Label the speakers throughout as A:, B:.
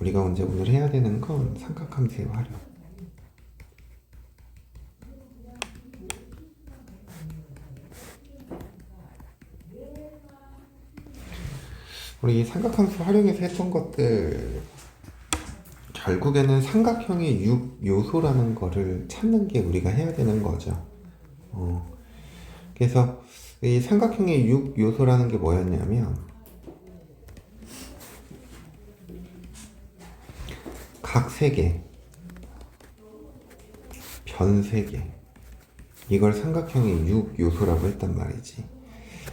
A: 우리가 이제 오늘 해야 되는 건 삼각함수의 활용. 우리 이 삼각함수 활용해서 했던 것들 결국에는 삼각형의 6요소라는 거를 찾는 게 우리가 해야 되는 거죠. 그래서 이 삼각형의 6요소라는 게 뭐였냐면 각 3개, 변 3개, 이걸 삼각형의 6요소라고 했단 말이지.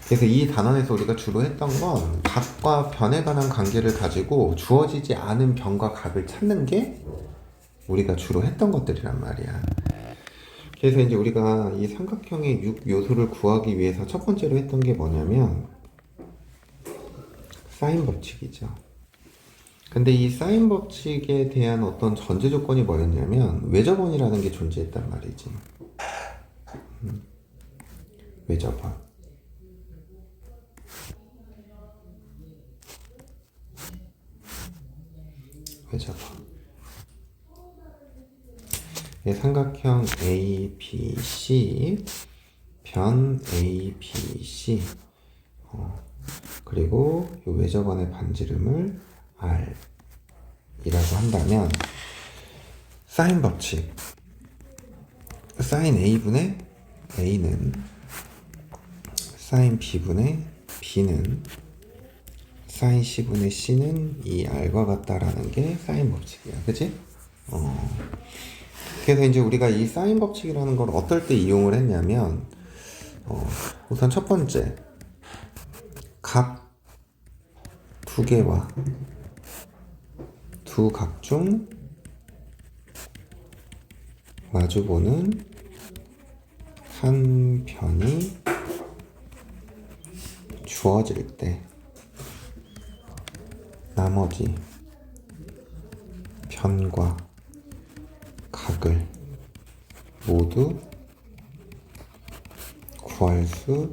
A: 그래서 이 단원에서 우리가 주로 했던 건 각과 변에 관한 관계를 가지고 주어지지 않은 변과 각을 찾는 게 우리가 주로 했던 것들이란 말이야. 그래서 이제 우리가 이 삼각형의 6요소를 구하기 위해서 첫 번째로 했던 게 뭐냐면 사인 법칙이죠. 근데 이 사인 법칙에 대한 어떤 전제 조건이 뭐였냐면 외접원이라는 게 존재했단 말이지. 외접원. 외접원. 삼각형 A, B, C, 변 A, B, C, 그리고 이 외접원의 반지름을 R 이라고 한다면 사인 법칙, 사인 A분의 A는 사인 B분의 B는 사인 C분의 C는 이 R과 같다라는 게 사인 법칙이야. 그치? 그래서 이제 우리가 이 사인 법칙이라는 걸 어떨 때 이용을 했냐면 우선 첫 번째 각 두 개와 두 각 중 마주보는 한 변이 주어질 때 나머지 변과 각을 모두 구할 수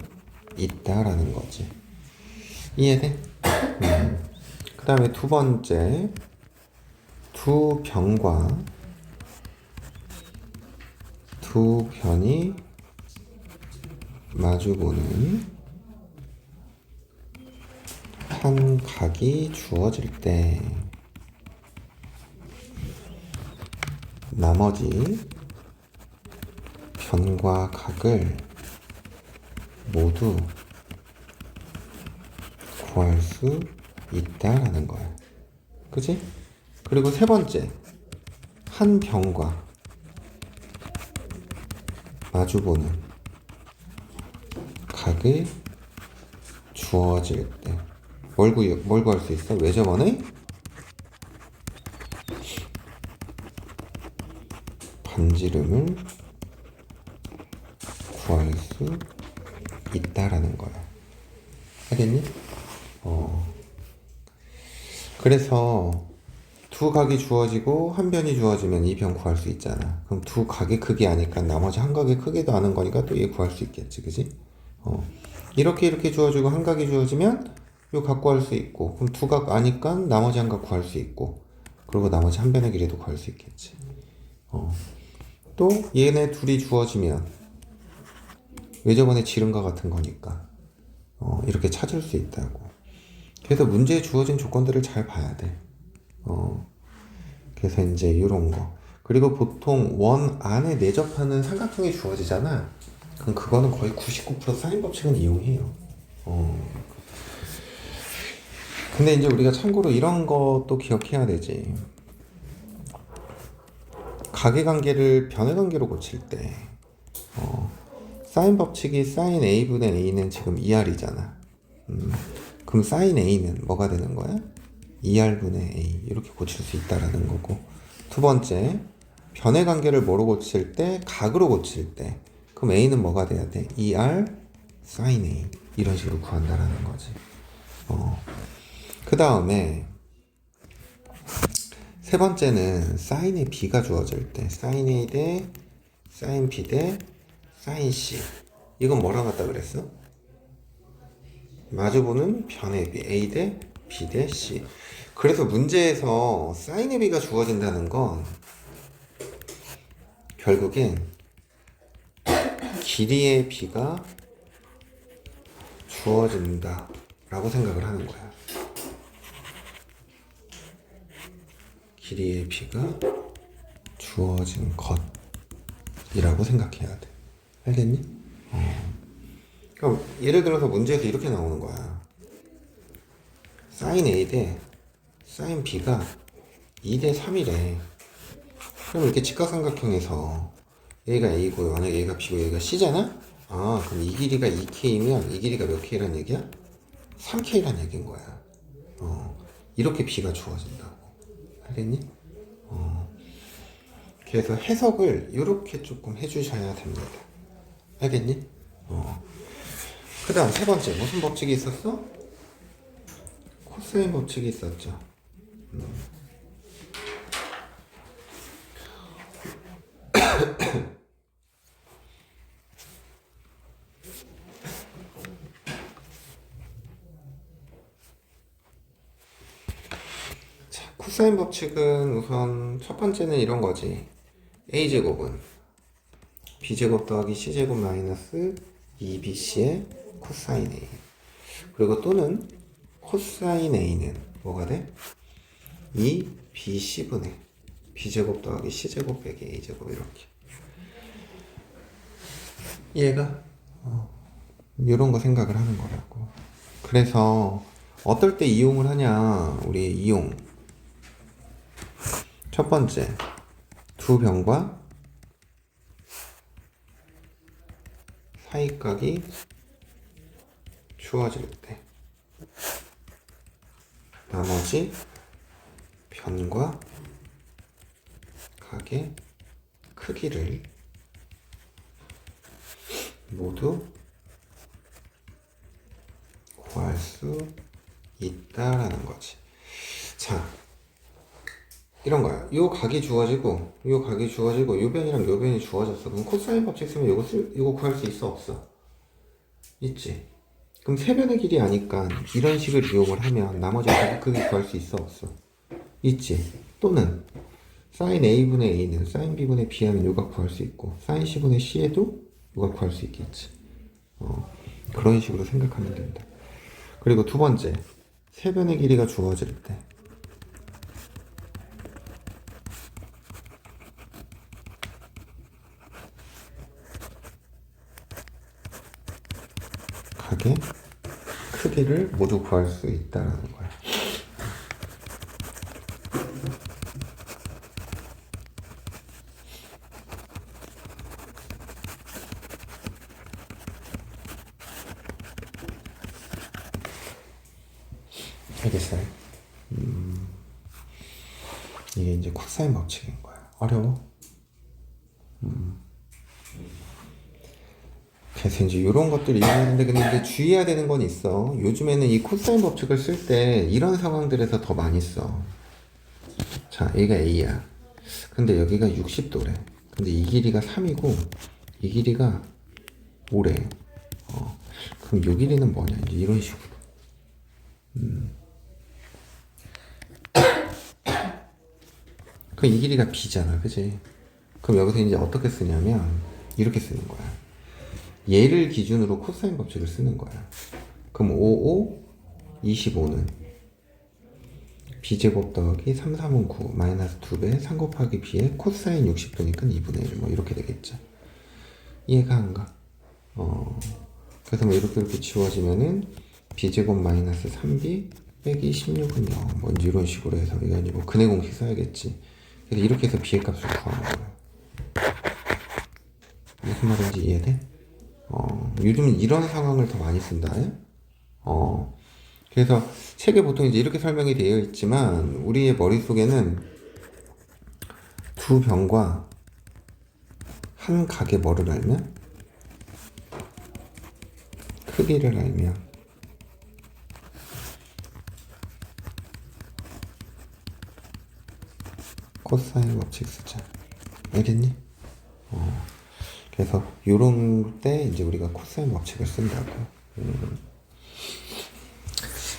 A: 있다라는 거지. 이해돼? 그 다음에 두 번째, 두 변과 두 변이 마주보는 한 각이 주어질 때 나머지 변과 각을 모두 구할 수 있다라는 거야. 그치? 그리고 세 번째, 한 변과 마주보는 각이 주어질 때 뭘 구할 수 있어? 외접원의 반지름을 구할 수 있다라는 거야. 알겠니? 그래서 두 각이 주어지고 한 변이 주어지면 이 변 구할 수 있잖아. 그럼 두 각의 크기 아니까 나머지 한 각의 크기도 아는 거니까 또 얘 구할 수 있겠지. 그지? 이렇게 주어지고 한 각이 주어지면 요 각 구할 수 있고, 그럼 두 각 아니까 나머지 한 각 구할 수 있고, 그리고 나머지 한 변의 길이도 구할 수 있겠지. 또 얘네 둘이 주어지면 외접원의 지름과 같은 거니까 이렇게 찾을 수 있다고. 그래서 문제에 주어진 조건들을 잘 봐야 돼. 그래서 이제 이런 거. 그리고 보통 원 안에 내접하는 삼각형이 주어지잖아. 그럼 그거는 거의 99% 사인 법칙은 이용해요. 근데 이제 우리가 참고로 이런 것도 기억해야 되지. 각의 관계를 변의 관계로 고칠 때 사인 법칙이 사인 A분의 A는 지금 2R이잖아. 그럼 사인 A는 뭐가 되는 거야? 2R분의 A 이렇게 고칠 수 있다라는 거고, 두 번째 변의 관계를 뭐로 고칠 때? 각으로 고칠 때 그럼 A는 뭐가 돼야 돼? 2R 사인 A 이런 식으로 구한다라는 거지. 그 다음에 세 번째는 사인의 B가 주어질 때 사인 A 대 사인 B 대 사인 C, 이건 뭐랑 같다 그랬어? 마주보는 변의 B A 대 B 대 C. 그래서 문제에서 사인의 b가 주어진다는 건 결국엔 길이의 b가 주어진다 라고 생각을 하는 거야. 길이의 b가 주어진 것이라고 생각해야 돼. 알겠니? 그럼 예를 들어서 문제에서 이렇게 나오는 거야. 사인 A 대 사인 B가 2대 3이래. 그럼 이렇게 직각삼각형에서 A가 A고 만약에 A가 B고 A가 C잖아? 아, 그럼 이 길이가 2K면 이 길이가 몇 K란 얘기야? 3K란 얘기인 거야. 이렇게 B가 주어진다고. 알겠니? 그래서 해석을 이렇게 조금 해주셔야 됩니다. 알겠니? 그 다음 세 번째 무슨 법칙이 있었어? 코사인 법칙이 있었죠. 자, 코사인 법칙은 우선 첫 번째는 이런 거지. a제곱은 b제곱 더하기 c제곱 마이너스 2bc의 코사인 a. 그리고 또는 코사인 a는 뭐가 돼? 2bc분의 b제곱 더하기 c제곱 빼기 a제곱 이렇게. 얘가 이런 거 생각을 하는 거라고. 그래서 어떨 때 이용을 하냐? 우리 이용. 첫 번째, 두 변과 사이각이 주어질 때 나머지 변과 각의 크기를 모두 구할 수 있다라는 거지. 자, 이런 거야. 요 각이 주어지고, 요 각이 주어지고, 요 변이랑 요 변이 주어졌어. 그럼 코사인 법칙 쓰면 요거 구할 수 있어, 없어? 있지. 그럼 세 변의 길이 아니까 이런 식을 이용을 하면 나머지 각의 크기 구할 수 있어, 없어? 있지. 또는 사인 a분의 a는 사인 b분의 b 하면 요각 구할 수 있고, 사인 c분의 c에도 요각 구할 수 있겠지. 그런 식으로 생각하면 된다. 그리고 두 번째, 세 변의 길이가 주어질 때 각의 크기를 모두 구할 수 있다는 거야. 알겠어요? 이게 이제 코사인 법칙인 거야. 어려워? 그래서 이제 이런 것들 이해하는데 근데 이제 주의해야 되는 건 있어. 요즘에는 이 코사인 법칙을 쓸 때 이런 상황들에서 더 많이 써. 자, 얘가 A야. 근데 여기가 60도래. 근데 이 길이가 3이고 이 길이가 5래. 그럼 이 길이는 뭐냐? 이제 이런 식으로. 그럼 이 길이가 B잖아. 그지? 그럼 여기서 이제 어떻게 쓰냐면 이렇게 쓰는 거야. 얘를 기준으로 코사인 법칙을 쓰는 거야. 그럼 5, 25는 b제곱 더하기 3, 3은 9 마이너스 2배 3 곱하기 b의 코사인 60도니까 2분의 1 뭐 이렇게 되겠죠. 이해가 안 가? 그래서 뭐 이렇게 지워지면은 b제곱 마이너스 3b 빼기 16은 0 뭐 이런 식으로 해서 이거 아니고 근해 공식 써야겠지. 그래서 이렇게 해서 b의 값을 구하는 거야. 무슨 말인지 이해돼? 요즘은 이런 상황을 더 많이 쓴다. 그래서 책에 보통 이제 이렇게 설명이 되어 있지만 우리의 머릿속에는 두 변과 한 각의 뭐를 알면? 크기를 알면 코사인 법칙 쓰자. 알겠니? 그래서 요런 때 이제 우리가 코사인 법칙을 쓴다고.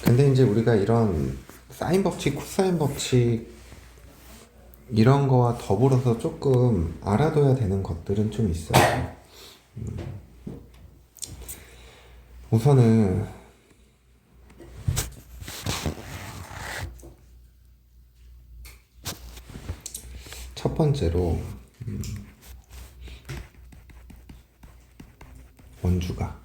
A: 근데 이제 우리가 이런 사인 법칙, 코사인 법칙 이런 거와 더불어서 조금 알아둬야 되는 것들은 좀 있어요. 우선은 첫 번째로 원주가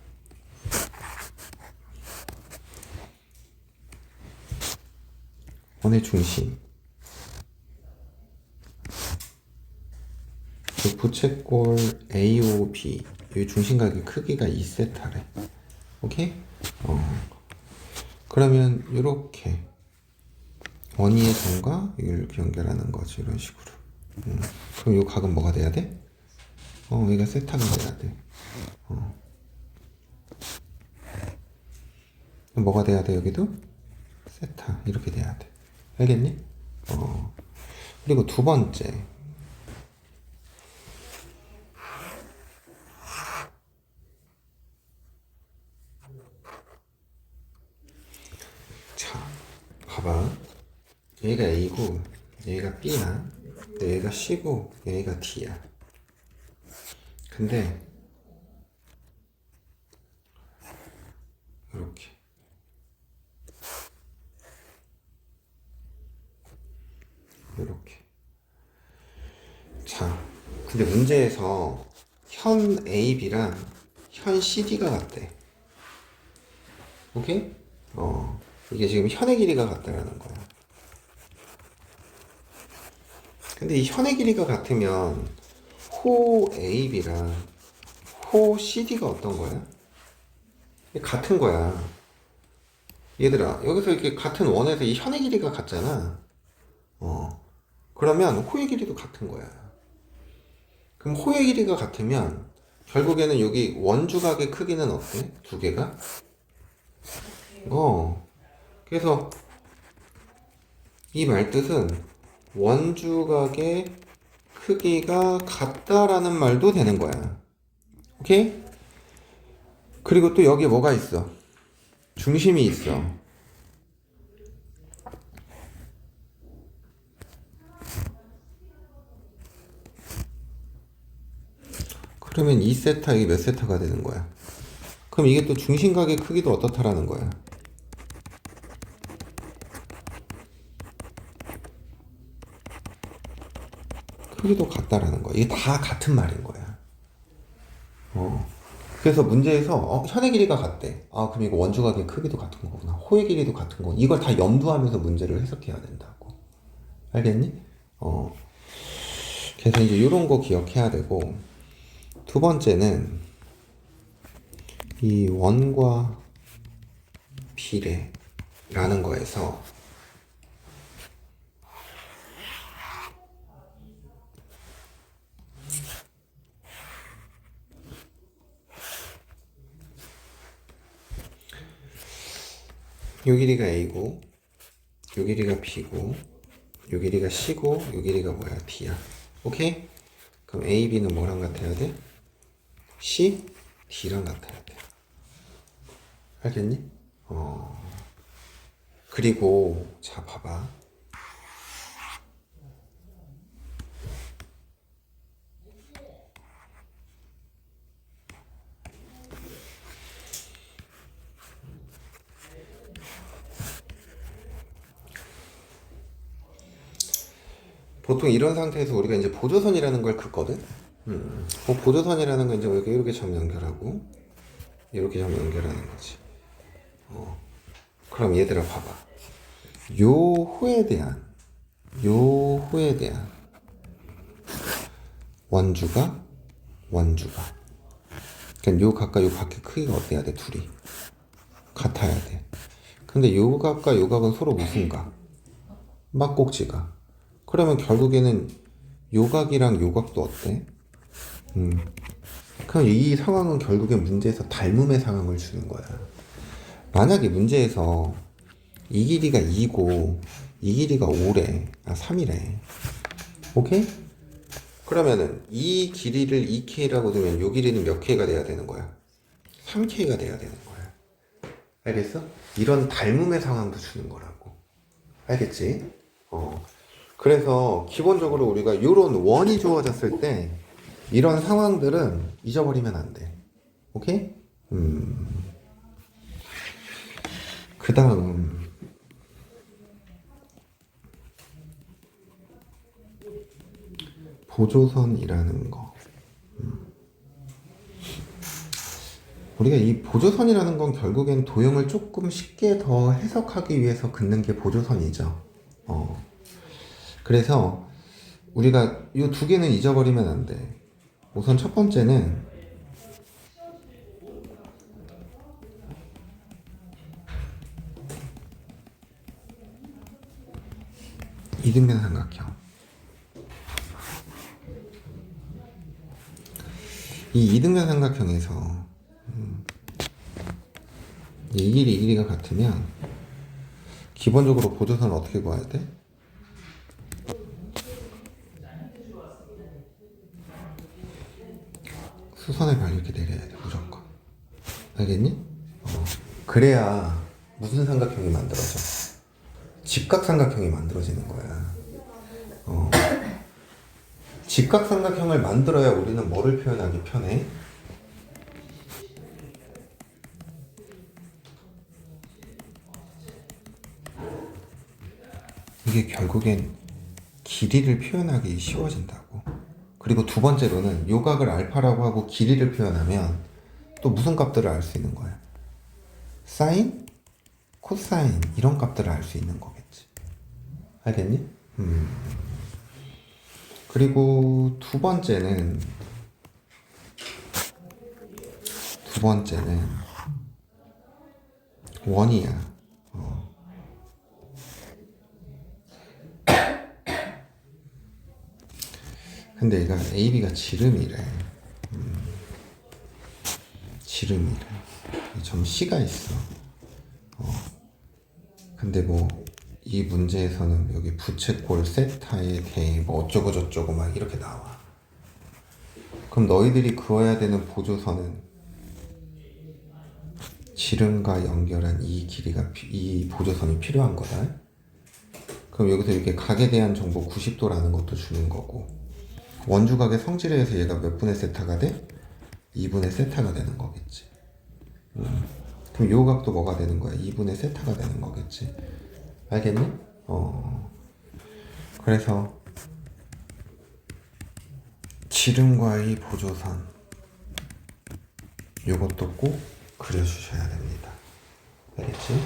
A: 원의 중심 그 부채꼴 AOB 이 중심각의 크기가 2세타래. 오케이? 그러면 이렇게 원위의 점과 이렇게 연결하는 거지. 이런 식으로. 그럼 이 각은 뭐가 돼야 돼? 얘가 세타가 돼야 돼. 뭐가 돼야 돼? 여기도 세타 이렇게 돼야 돼. 알겠니? 그리고 두 번째 자 봐봐. 얘가 A고 얘가 B야. 얘가 C고 얘가 D야. 근데 이렇게 이렇게 자 근데 문제에서 현 AB랑 현 CD가 같대. 오케이? 이게 지금 현의 길이가 같다라는 거야. 근데 이 현의 길이가 같으면 호 AB랑 호 CD가 어떤 거야? 같은 거야. 얘들아, 여기서 이렇게 같은 원에서 이 현의 길이가 같잖아. 그러면 호의 길이도 같은 거야. 그럼 호의 길이가 같으면 결국에는 여기 원주각의 크기는 어때? 두 개가? 그래서 이 말뜻은 원주각의 크기가 같다라는 말도 되는 거야. 오케이? 그리고 또 여기에 뭐가 있어? 중심이 있어. 그러면 2세타 이게 몇 세타가 되는 거야? 그럼 이게 또 중심각의 크기도 어떻다라는 거야? 크기도 같다라는 거야. 이게 다 같은 말인 거야. 그래서 문제에서 현의 길이가 같대. 아 그럼 이거 원주각의 크기도 같은 거구나. 호의 길이도 같은 거. 이걸 다 염두하면서 문제를 해석해야 된다고. 알겠니? 그래서 이제 이런 거 기억해야 되고 두 번째는 이 원과 비례라는 거에서 요 길이가 A고 요 길이가 B고 요 길이가 C고 요 길이가 뭐야? D야. 오케이? 그럼 A, B는 뭐랑 같아야 돼? C, D랑 같아야 돼. 알겠니? 그리고 자 봐봐. 보통 이런 상태에서 우리가 이제 보조선이라는 걸 긋거든. 보조선이라는 건 이제 이렇게 점 연결하고 이렇게 점 연결하는 거지. 그럼 얘들아 봐봐. 요 호에 대한 원주가 그러니까 요 각과 요 각의 크기가 어때야 돼? 둘이 같아야 돼. 근데 요 각과 요 각은 서로 무슨 각? 막꼭지가. 그러면 결국에는 요 각이랑 요 각도 어때? 그럼 이 상황은 결국엔 문제에서 닮음의 상황을 주는 거야. 만약에 문제에서 이 길이가 2고 이 길이가 5래. 3이래. 오케이? 그러면은 이 길이를 2K라고 두면 요 길이는 몇 K가 돼야 되는 거야? 3K가 돼야 되는 거야. 알겠어? 이런 닮음의 상황도 주는 거라고. 알겠지? 그래서 기본적으로 우리가 이런 원이 주어졌을 때 이런 상황들은 잊어버리면 안 돼. 오케이? 그 다음 보조선이라는 거. 우리가 이 보조선이라는 건 결국엔 도형을 조금 쉽게 더 해석하기 위해서 긋는 게 보조선이죠. 그래서 우리가 이 두 개는 잊어버리면 안 돼. 우선 첫 번째는 이등변 삼각형. 이 이등변 삼각형에서 이 길이 이 길이가 같으면 기본적으로 보조선을 어떻게 구해야 돼? 수선의 발 이렇게 내려야 돼 무조건. 알겠니? 그래야 무슨 삼각형이 만들어져? 직각삼각형이 만들어지는 거야. 직각삼각형을 만들어야 우리는 뭐를 표현하기 편해? 이게 결국엔 길이를 표현하기 쉬워진다고. 그리고 두 번째로는 요각을 알파라고 하고 길이를 표현하면 또 무슨 값들을 알 수 있는 거야? 사인, 코사인 이런 값들을 알 수 있는 거겠지. 알겠니? 그리고 두 번째는 원이야. 근데 얘가 AB가 지름이래. 지름이래. 점 C가 있어. 근데 뭐 이 문제에서는 여기 부채꼴 세타에 대해 뭐 어쩌고 저쩌고 막 이렇게 나와. 그럼 너희들이 그어야 되는 보조선은 지름과 연결한 이 길이가 이 보조선이 필요한 거다. 그럼 여기서 이렇게 각에 대한 정보 90도라는 것도 주는 거고, 원주각의 성질에 의해서 얘가 몇 분의 세타가 돼? 2분의 세타가 되는 거겠지. 그럼 요 각도 뭐가 되는 거야? 2분의 세타가 되는 거겠지. 알겠니? 그래서 지름과의 보조선 요것도 꼭 그려주셔야 됩니다. 알겠지?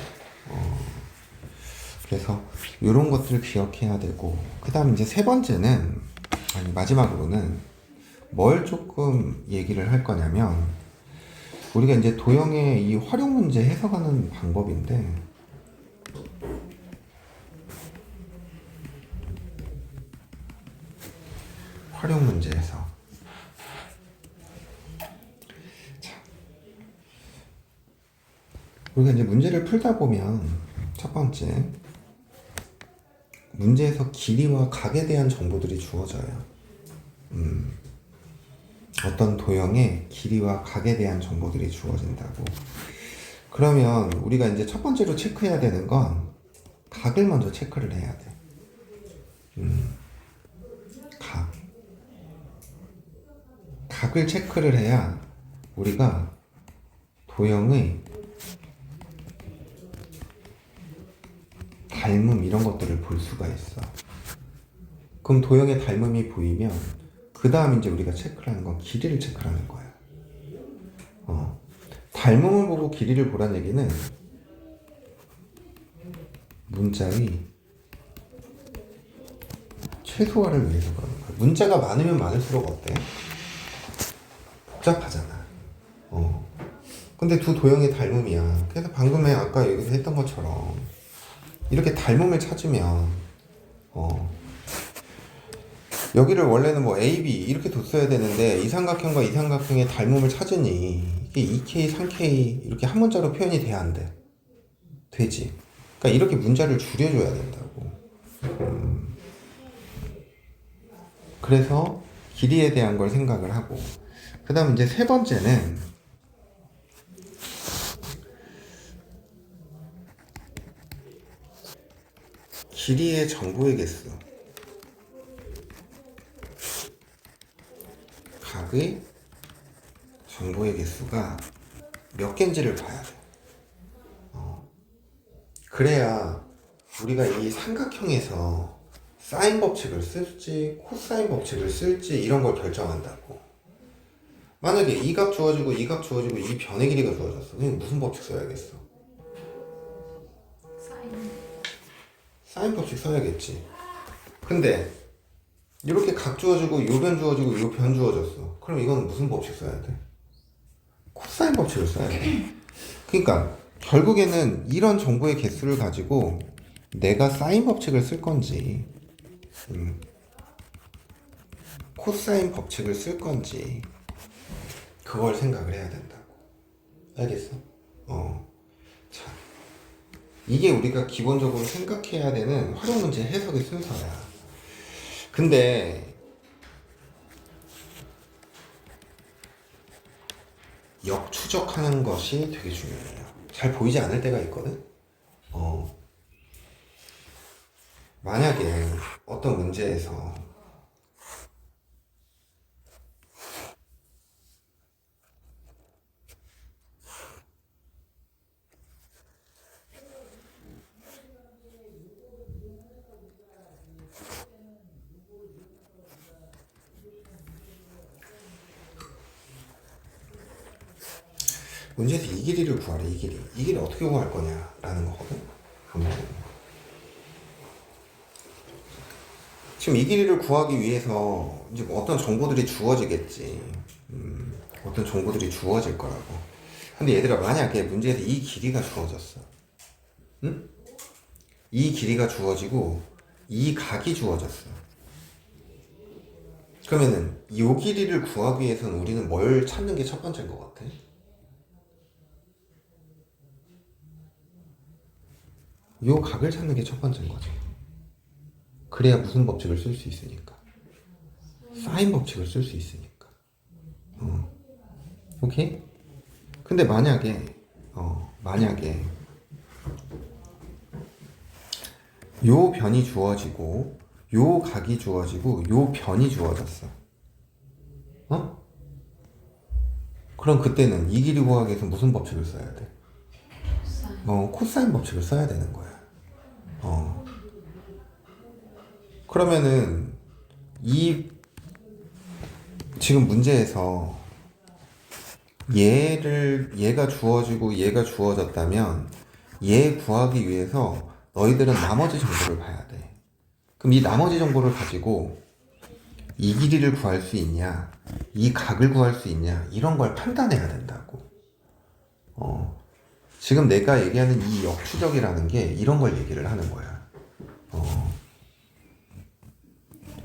A: 그래서 이런 것들을 기억해야 되고, 그 다음 이제 세 번째는, 아니 마지막으로는 뭘 조금 얘기를 할 거냐면, 우리가 이제 도형의 이 활용 문제 해석하는 방법인데, 활용 문제에서 자, 우리가 이제 문제를 풀다 보면 첫 번째 문제에서 길이와 각에 대한 정보들이 주어져요. 어떤 도형의 길이와 각에 대한 정보들이 주어진다고. 그러면 우리가 이제 첫 번째로 체크해야 되는 건 각을 먼저 체크를 해야 돼. 각을 체크를 해야 우리가 도형의 닮음 이런 것들을 볼 수가 있어. 그럼 도형의 닮음이 보이면 그 다음 이제 우리가 체크를 하는 건 길이를 체크하는 거야. 닮음을 보고 길이를 보란 얘기는 문자의 최소화를 위해서 그러는 거야. 문자가 많으면 많을수록 어때? 복잡하잖아. 근데 두 도형이 닮음이야. 그래서 방금에 아까 여기서 했던 것처럼 이렇게 닮음을 찾으면 여기를 원래는 뭐 A, B 이렇게 뒀어야 되는데 이 삼각형과 이 삼각형의 닮음을 찾으니 이게 2K, 3K 이렇게 한 문자로 표현이 돼야 안 돼? 되지. 그러니까 이렇게 문자를 줄여줘야 된다고. 그래서 길이에 대한 걸 생각을 하고, 그 다음 이제 세 번째는 길이의 정보의 개수, 각의 정보의 개수가 몇 개인지를 봐야 돼. 그래야 우리가 이 삼각형에서 사인 법칙을 쓸지 코사인 법칙을 쓸지 이런 걸 결정한다고. 만약에 이 값 주어지고 이 값 주어지고 이 변의 길이가 주어졌어. 그럼 무슨 법칙 써야겠어? 사인 법칙 써야겠지. 근데 이렇게 각 주어지고 요 변 주어지고 요 변 주어졌어. 그럼 이건 무슨 법칙 써야 돼? 코사인 법칙을 써야 돼. 그러니까 결국에는 이런 정보의 개수를 가지고 내가 사인 법칙을 쓸 건지 코사인 법칙을 쓸 건지 그걸 생각을 해야 된다고. 알겠어? 자, 이게 우리가 기본적으로 생각해야 되는 활용 문제 해석의 순서야. 근데 역추적하는 것이 되게 중요해요. 잘 보이지 않을 때가 있거든? 만약에 어떤 문제에서 문제에서 이 길이를 구하래. 이 길이 어떻게 구할 거냐라는 거거든. 지금 이 길이를 구하기 위해서 이제 어떤 정보들이 주어지겠지. 어떤 정보들이 주어질 거라고. 근데 얘들아, 만약에 문제에서 이 길이가 주어졌어. 응? 이 길이가 주어지고 이 각이 주어졌어. 그러면은 이 길이를 구하기 위해서는 우리는 뭘 찾는 게 첫 번째인 것 같아? 요 각을 찾는 게 첫 번째인 거지. 그래야 무슨 법칙을 쓸 수 있으니까. 사인 법칙을 쓸 수 있으니까. 오케이? 근데 만약에 요 변이 주어지고 요 각이 주어지고 요 변이 주어졌어. 그럼 그때는 이 길이 구하기 위해서 무슨 법칙을 써야 돼? 코사인 법칙을 써야 되는 거야. 그러면은 이 지금 문제에서 얘가 주어지고 얘가 주어졌다면 얘 구하기 위해서 너희들은 나머지 정보를 봐야 돼. 그럼 이 나머지 정보를 가지고 이 길이를 구할 수 있냐, 이 각을 구할 수 있냐, 이런 걸 판단해야 된다고. 지금 내가 얘기하는 이 역추적이라는 게 이런 걸 얘기를 하는 거야.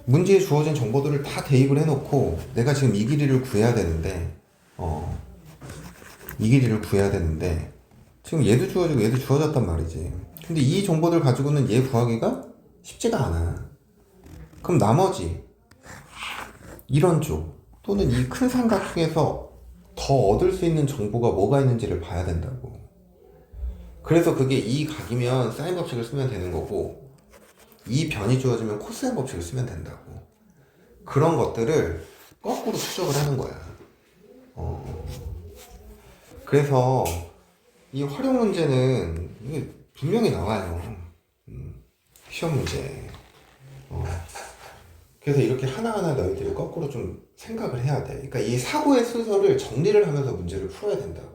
A: 문제에 주어진 정보들을 다 대입을 해놓고 내가 지금 이 길이를 구해야 되는데 이 길이를 구해야 되는데 지금 얘도 주어지고 얘도 주어졌단 말이지. 근데 이 정보들 가지고는 얘 구하기가 쉽지가 않아. 그럼 나머지 이런 쪽 또는 이 큰 삼각형에서 더 얻을 수 있는 정보가 뭐가 있는지를 봐야 된다고. 그래서 그게 이 각이면 사인 법칙을 쓰면 되는 거고 이 변이 주어지면 코사인 법칙을 쓰면 된다고. 그런 것들을 거꾸로 추적을 하는 거야. 그래서 이 활용 문제는 이게 분명히 나와요. 시험 문제. 그래서 이렇게 하나하나 너희들이 거꾸로 좀 생각을 해야 돼. 그러니까 이 사고의 순서를 정리를 하면서 문제를 풀어야 된다고.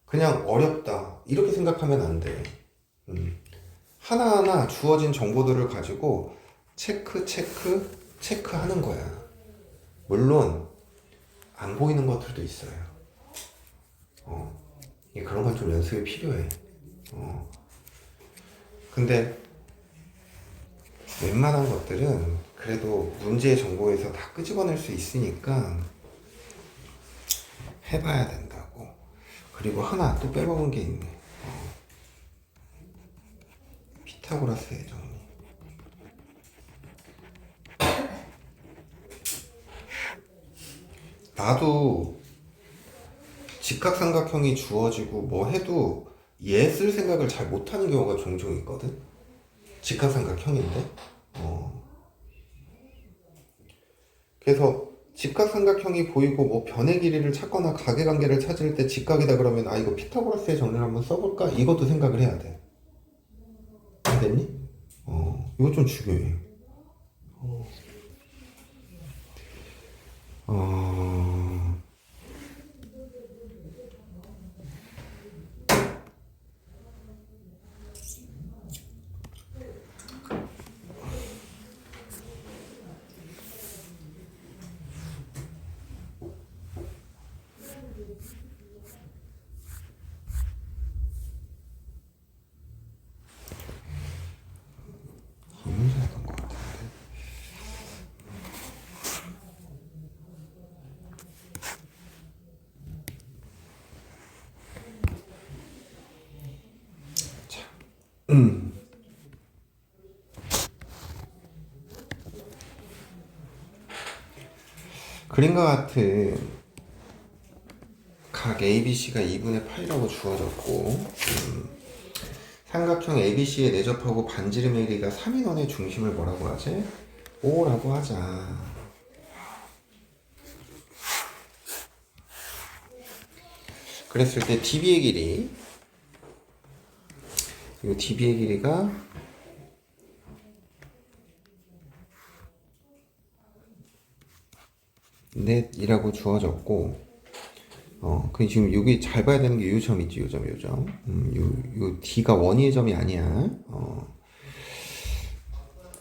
A: 그냥 어렵다 이렇게 생각하면 안 돼. 하나하나 주어진 정보들을 가지고 체크하는 거야. 물론 안 보이는 것들도 있어요. 그런 건 좀 연습이 필요해. 근데 웬만한 것들은 그래도 문제의 정보에서 다 끄집어낼 수 있으니까 해봐야 된다고. 그리고 하나 또 빼먹은 게 있네. 피타고라스의 정리. 나도 직각삼각형이 주어지고 뭐 해도 얘 쓸 생각을 잘 못하는 경우가 종종 있거든. 직각삼각형인데. 그래서 직각삼각형이 보이고 뭐 변의 길이를 찾거나 가계관계를 찾을 때 직각이다 그러면 아 이거 피타고라스의 정리를 한번 써볼까? 이것도 생각을 해야 돼. 알겠니? 이거 좀 중요해. 어... 이 문제였던 것 같은데. 자, 그림과 같은 각 ABC가 2분의 파이라고 주어졌고 삼각형 ABC에 내접하고 반지름의 길이가 3인원의 중심을 뭐라고 하지? O라고 하자. 그랬을 때 DB의 길이 이 DB의 길이가 넷이라고 주어졌고 그 지금 여기 잘 봐야 되는 게 요 점 있지, 요 점, 요 점. 요 D가 원위의 점이 아니야.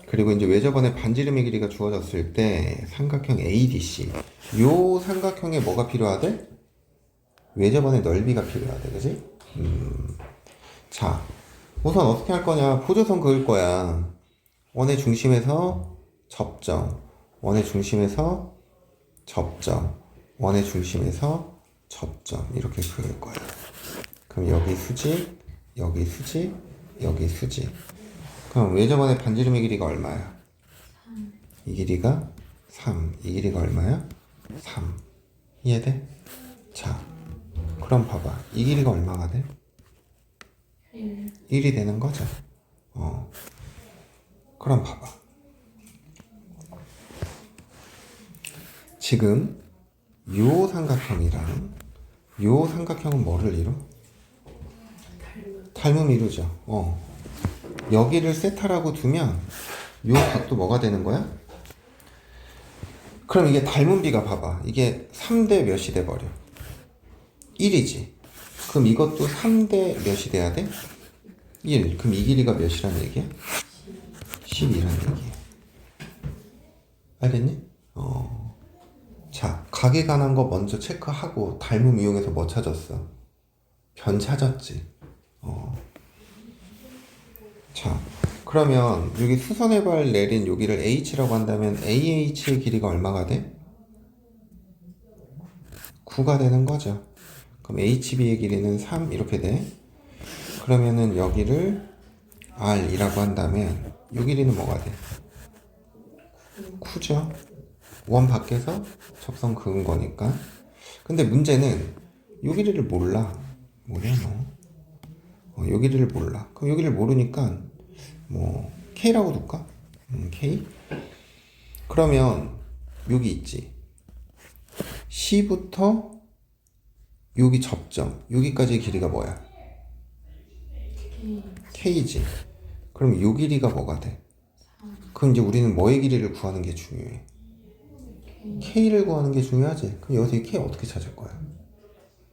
A: 그리고 이제 외접원의 반지름의 길이가 주어졌을 때 삼각형 ADC. 요 삼각형에 뭐가 필요하대? 외접원의 넓이가 필요하대, 그지? 자, 우선 어떻게 할 거냐? 보조선 그을 거야. 원의 중심에서 접점, 원의 중심에서 접점, 원의 중심에서 접점 이렇게 그을 거야. 그럼 여기 수직, 여기 수직, 여기 수직. 그럼 외접원의 반지름의 길이가 얼마야? 3. 이 길이가 3. 이 길이가 얼마야? 3. 이해돼? 자, 그럼 봐봐. 이 길이가 얼마가 돼? 1이 되는 거죠. 그럼 봐봐. 지금 요 삼각형이랑 요 삼각형은 뭐를 이뤄? 닮음 이루죠. 여기를 세타라고 두면 요 각도 뭐가 되는 거야? 그럼 이게 닮은 비가 봐봐. 이게 3대 몇이 돼버려? 1이지. 그럼 이것도 3대 몇이 돼야 돼? 1. 그럼 이 길이가 몇이라는 얘기야? 10이라는 얘기야. 알겠니? 자, 각에 관한 거 먼저 체크하고 닮음 이용해서 뭐 찾았어? 변 찾았지. 자, 그러면 여기 수선의 발 내린 여기를 H라고 한다면 AH의 길이가 얼마가 돼? 9가 되는 거죠. 그럼 HB의 길이는 3 이렇게 돼. 그러면은 여기를 R이라고 한다면 이 길이는 뭐가 돼? 9죠. 원 밖에서 접선 그은 거니까. 근데 문제는 요 길이를 몰라. 뭐냐 너? 요 길이를 몰라. 그럼 요 길이를 모르니까 뭐 K라고 둘까? K? 그러면 여기 있지. C부터 여기 접점 여기까지의 길이가 뭐야? K지. 그럼 요 길이가 뭐가 돼? 그럼 이제 우리는 뭐의 길이를 구하는 게 중요해? K를 구하는 게 중요하지. 그럼 여기서 이 K 어떻게 찾을 거야?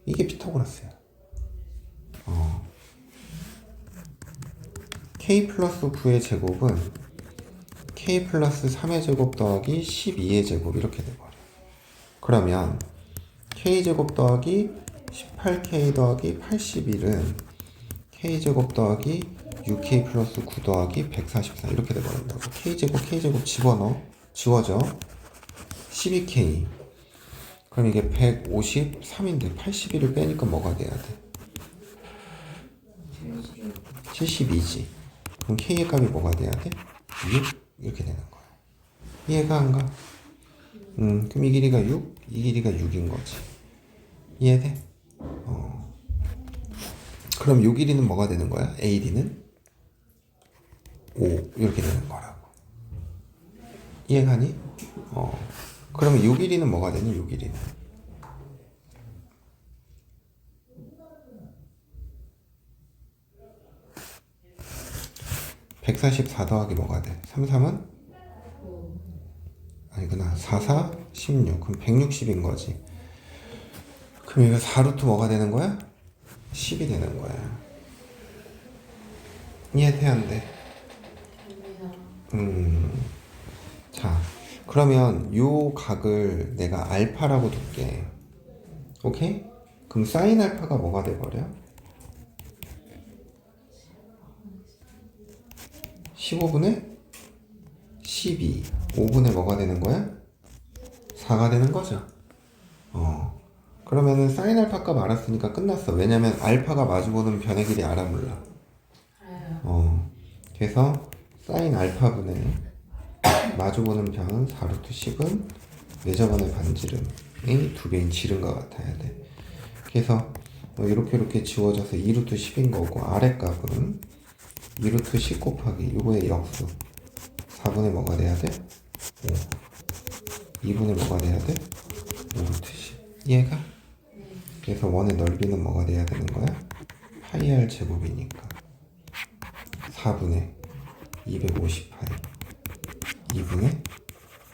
A: 이게 피타고라스야. K 플러스 9의 제곱은 K 플러스 3의 제곱 더하기 12의 제곱 이렇게 돼버려. 그러면 K제곱 더하기 18K 더하기 81은 K제곱 더하기 6K 플러스 9 더하기 144 이렇게 돼버린다고. K제곱 집어넣어. 지워져. 12K. 그럼 이게 153인데 81을 빼니까 뭐가 돼야 돼? 72지. 그럼 K의 값이 뭐가 돼야 돼? 6? 이렇게 되는 거야. 이해가 안 가? 그럼 이 길이가 6? 이 길이가 6인 거지. 이해돼? 그럼 요 길이는 뭐가 되는 거야? AD는 5 이렇게 되는 거라고. 이해가니? 그러면 요 길이는 뭐가 되니? 요 길이는 144 더하기 뭐가 돼? 3, 3은? 아니구나. 4, 4, 16. 그럼 160인 거지. 그럼 이거 4루트 뭐가 되는 거야? 10이 되는 거야. 이해돼, 안 돼? 자, 그러면 요 각을 내가 알파라고 둘게. 오케이? 그럼 사인 알파가 뭐가 돼버려? 15분의 12. 5분의 뭐가 되는 거야? 4가 되는 거죠. 그러면은 사인 알파 값 알았으니까 끝났어. 왜냐면 알파가 마주보는 변의 길이 알아 몰라? 그래서 사인 알파분의 마주보는 변 4루트 10은 매저번의 반지름이 2배인 지름과 같아야 돼. 그래서 이렇게 지워져서 2루트 10인 거고 아래 값은 2루트 10 곱하기 요거의 역수 4분의 뭐가 돼야 돼? 5. 2분의 뭐가 돼야 돼? 5루트 10. 이해가? 그래서 원의 넓이는 뭐가 돼야 되는 거야? 파이 r 제곱이니까 4분의 258 2분의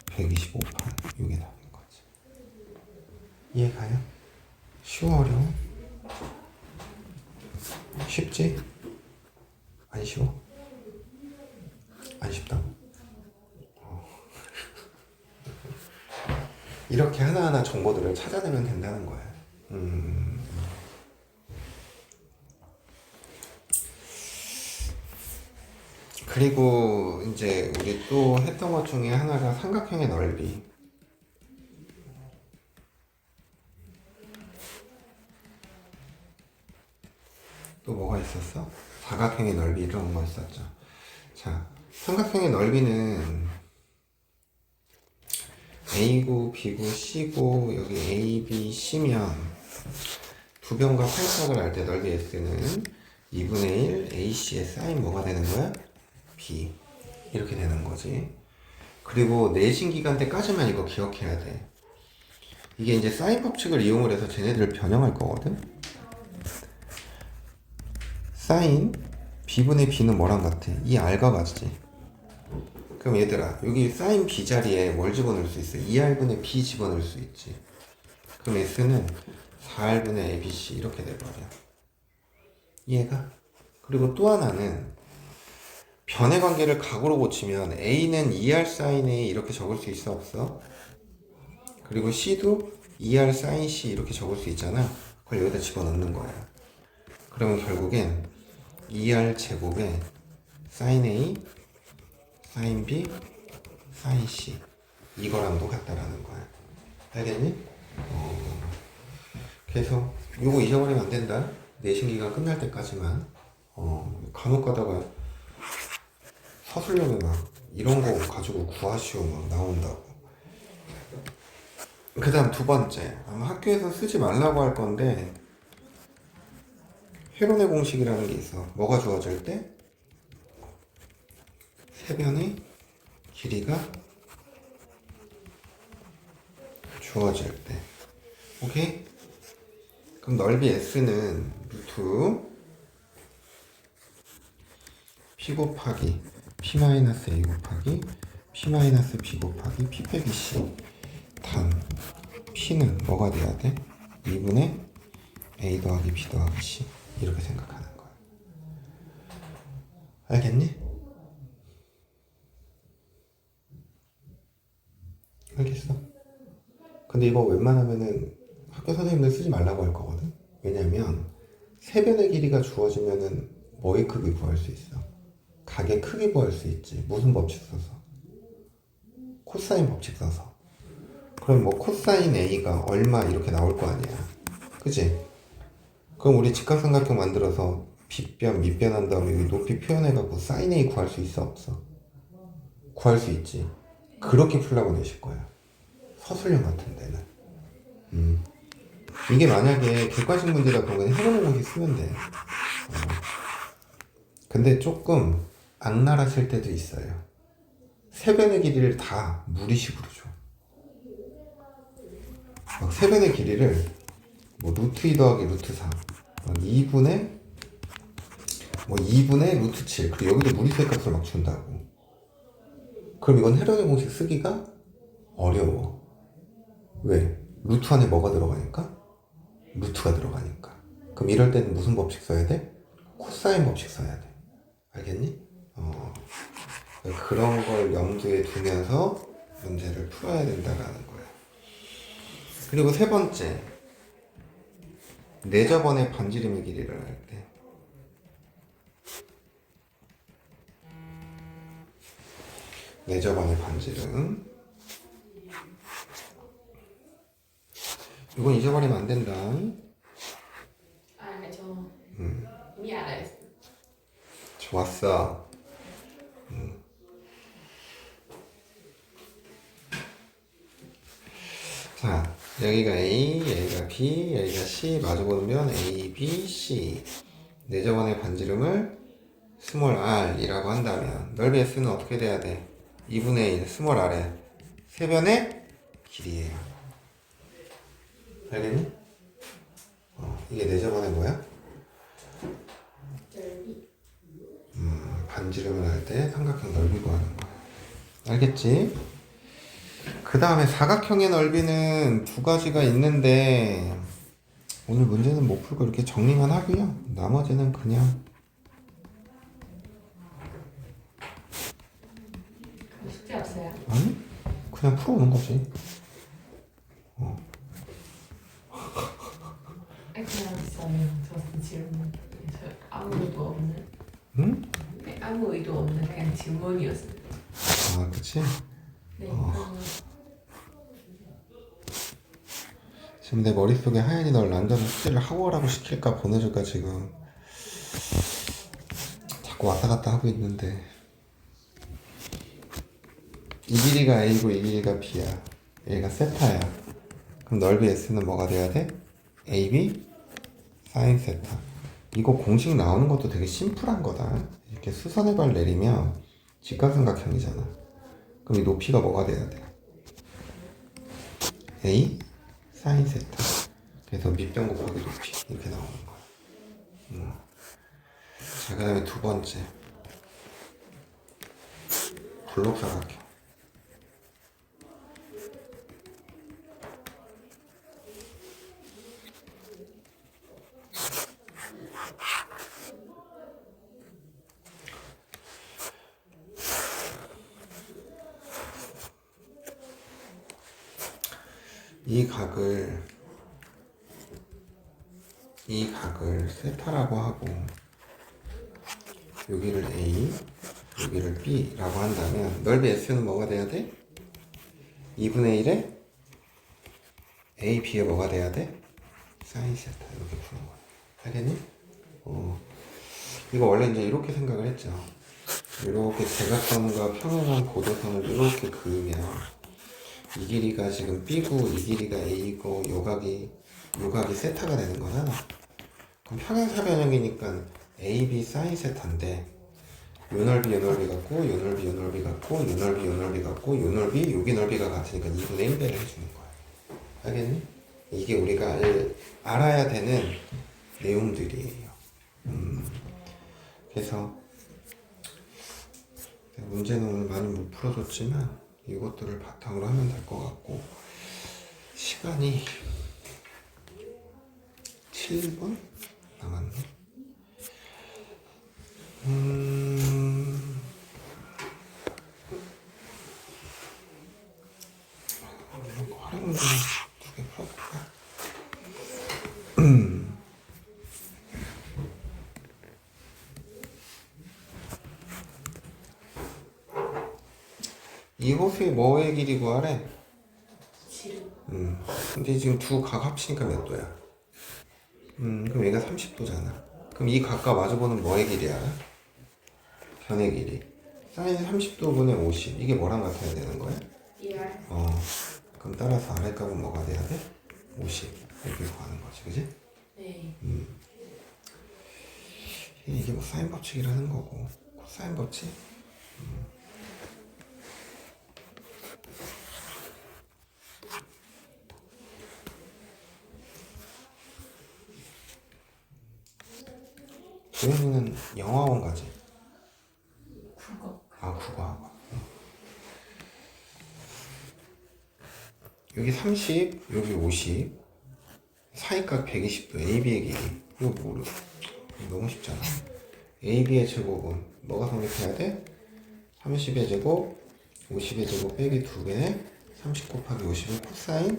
A: 125파이 이게 답인 거지. 이해가요? 쉬워 어려워? 쉽지? 안 쉬워? 안 쉽다고? 이렇게 하나하나 정보들을 찾아내면 된다는 거야. 그리고 이제 우리 또 했던 것 중에 하나가 삼각형의 넓이. 또 뭐가 있었어? 사각형의 넓이 이런 거 있었죠. 자, 삼각형의 넓이는 A고 B고 C고 여기 A, B, C면 두 변과 팔각을 할 때 넓이 S는 2분의 1 AC의 사인 뭐가 되는 거야? B 이렇게 되는 거지. 그리고 내신 기간 때까지만 이거 기억해야 돼. 이게 이제 사인 법칙을 이용을 해서 쟤네들을 변형할 거거든. 사인 B분의 B는 뭐랑 같아? 이 R과 같지? 그럼 얘들아 여기 사인 B 자리에 뭘 집어넣을 수 있어? 2R분의 B 집어넣을 수 있지. 그럼 S는 4R분의 ABC 이렇게 돼버려. 이해가? 그리고 또 하나는 변의 관계를 각으로 고치면 A는 2R sin A 이렇게 적을 수 있어 없어? 그리고 C도 2R sin C 이렇게 적을 수 있잖아. 그걸 여기다 집어넣는 거야. 그러면 결국엔 2R 제곱에 sin A, sin B, sin C 이거랑도 같다라는 거야. 알겠니? 그래서 요거 잊어버리면 안 된다. 내신 기간 끝날 때까지만. 간혹 가다가 서술형에 막 이런 거 가지고 구하시오 막 나온다고. 그 다음 두 번째, 아마 학교에서 쓰지 말라고 할 건데 회론의 공식이라는 게 있어. 뭐가 주어질 때? 세변의 길이가 주어질 때. 오케이? 그럼 넓이 S는 루트 P 곱하기 P-A 곱하기 P-B 곱하기 P 빼기 C 단 P는 뭐가 돼야 돼? 2분의 A 더하기 B 더하기 C 이렇게 생각하는 거야. 알겠니? 알겠어? 근데 이거 웬만하면은 학교 선생님들 쓰지 말라고 할 거거든. 왜냐면 세변의 길이가 주어지면은 뭐의 크기 구할 수 있어? 각의 크기 구할 수 있지. 무슨 법칙 써서? 코사인 법칙 써서. 그럼 뭐 코사인 A가 얼마 이렇게 나올 거 아니야. 그치? 그럼 우리 직각삼각형 만들어서 빗변, 밑변 한 다음에 여기 높이 표현해갖고 사인 A 구할 수 있어 없어? 구할 수 있지. 그렇게 풀라고 내실 거야. 서술형 같은 데는. 이게 만약에 객관식 문제다 그러면 해보는 공식 쓰면 돼. 근데 조금 악랄하실 때도 있어요. 세변의 길이를 다 무리식으로 줘. 막 세변의 길이를 뭐 루트 2 더하기 루트 3, 2분의 뭐 2분의 루트 7, 그리고 여기도 무리수의 값을 막 준다고. 그럼 이건 해련의 공식 쓰기가 어려워. 왜? 루트 안에 뭐가 들어가니까? 루트가 들어가니까. 그럼 이럴 때는 무슨 법칙 써야 돼? 코사인 법칙 써야 돼. 알겠니? 그런 걸 염두에 두면서 문제를 풀어야 된다라는 거야. 그리고 세 번째, 내저번의 반지름의 길이를 할 때. 내저번의 반지름. 이건 잊어버리면 안 된다.
B: 알죠. 이미 알아요.
A: 좋았어. 자, 여기가 A, 여기가 B, 여기가 C, 마주보면 A, B, C. 내저번의 반지름을 스몰 r이라고 한다면 넓이 S는 어떻게 돼야 돼? 2분의 1 스몰 r에 세변의 길이에요. 알겠니? 이게 내저번의 뭐야?
B: 넓이.
A: 반지름을 할 때 삼각형 넓이 구하는 거야. 알겠지? 그 다음에 사각형의 넓이는 두 가지가 있는데 오늘 문제는 못 풀고 이렇게 정리만 하고요. 나머지는 그냥
B: 숙제 없어요?
A: 아니? 그냥 풀어오는 거지.
B: 그냥 있어요. 저 질문. 저 아무 의도 없는.
A: 응?
B: 아무 의도 없는 그냥 질문이었어요.
A: 아, 그치?
B: 네.
A: 지금 내 머릿속에 하연이 널 란전히 숙제를 하고 오라고 시킬까 보내줄까 지금 자꾸 왔다 갔다 하고 있는데 이 길이가 A고 이 길이가 B야. 얘가 세타야. 그럼 넓이 S는 뭐가 돼야 돼? AB 사인 세타. 이거 공식 나오는 것도 되게 심플한 거다. 이렇게 수선의 발 내리면 직각삼각형이잖아. 그럼 이 높이가 뭐가 돼야 돼? A 사인 세타. 그래서 밑변 곱하기 높이 이렇게 나오는 거야. 자, 그 다음에 두 번째 블록사각형. 이 각을 세타라고 하고 여기를 A, 여기를 B라고 한다면 넓이 S는 뭐가 돼야 돼? 2분의 1에 A, B에 뭐가 돼야 돼? 사인 세타. 이렇게 푸는 거야. 알겠니? 이거 원래 이제 이렇게 생각을 했죠. 이렇게 대각선과 평행한 고도선을 이렇게 그으면 이 길이가 지금 B고 이 길이가 A고 요 각이 세타가 되는 거잖아. 그럼 평행사변형이니까 AB 사인 세타인데 요 넓이 요 넓이 같고 요 넓이 요 넓이 같고 요 넓이 요 넓이 같고 요 넓이 여기 넓이가 같으니까 2분의 1배를 해주는 거야. 알겠니? 이게 우리가 알아야 되는 내용들이에요. 그래서 문제는 오늘 많이 못 풀어줬지만 이것들을 바탕으로 하면 될 것 같고 시간이 7분 남았네. 이런 거 활용 문제 두개 풀어볼까? 이 호수의 뭐의 길이 구하래? 근데 지금 두 각 합치니까 몇 도야? 그럼 얘가 30도잖아. 그럼 이 각과 마주보는 뭐의 길이야? 변의 길이. 사인 30도분의 50. 이게 뭐랑 같아야 되는 거야? 그럼 따라서 아래 값은 뭐가 돼야 돼? 50. 이렇게 구하는 거지, 그지?
B: 네.
A: 이게 뭐 사인 법칙이라는 거고 코사인 법칙. 도현이는 영화원 가지?
B: 국어.
A: 아 국어학원. 여기 30, 여기 50, 사이각 120도, AB의 길이. 이거 모르. 너무 쉽잖아. AB의 제곱은 뭐가 성립해야 돼? 30의 제곱, 50의 제곱 빼기 2배, 30 곱하기 50의 코사인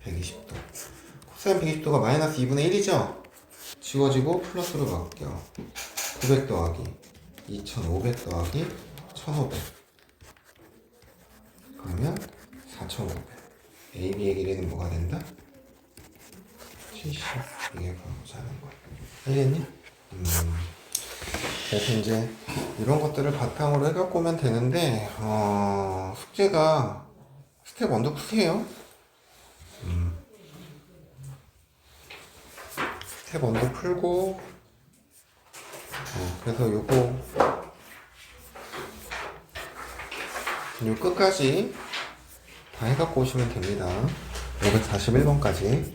A: 120도. 코사인 120도가 마이너스 2분의 1이죠? 지워지고 플러스로 바뀌어. 900 더하기 2500 더하기 1500. 그러면 4500. AB의 길이는 뭐가 된다? 70. 이게 바로 자는 거야. 알겠니? 그래서 이제 이런 것들을 바탕으로 해갖고 오면 되는데, 숙제가 스텝 1도 푸세요. 스텝 1도 풀고, 그래서 요거, 요 끝까지 다 해갖고 오시면 됩니다. 541번까지.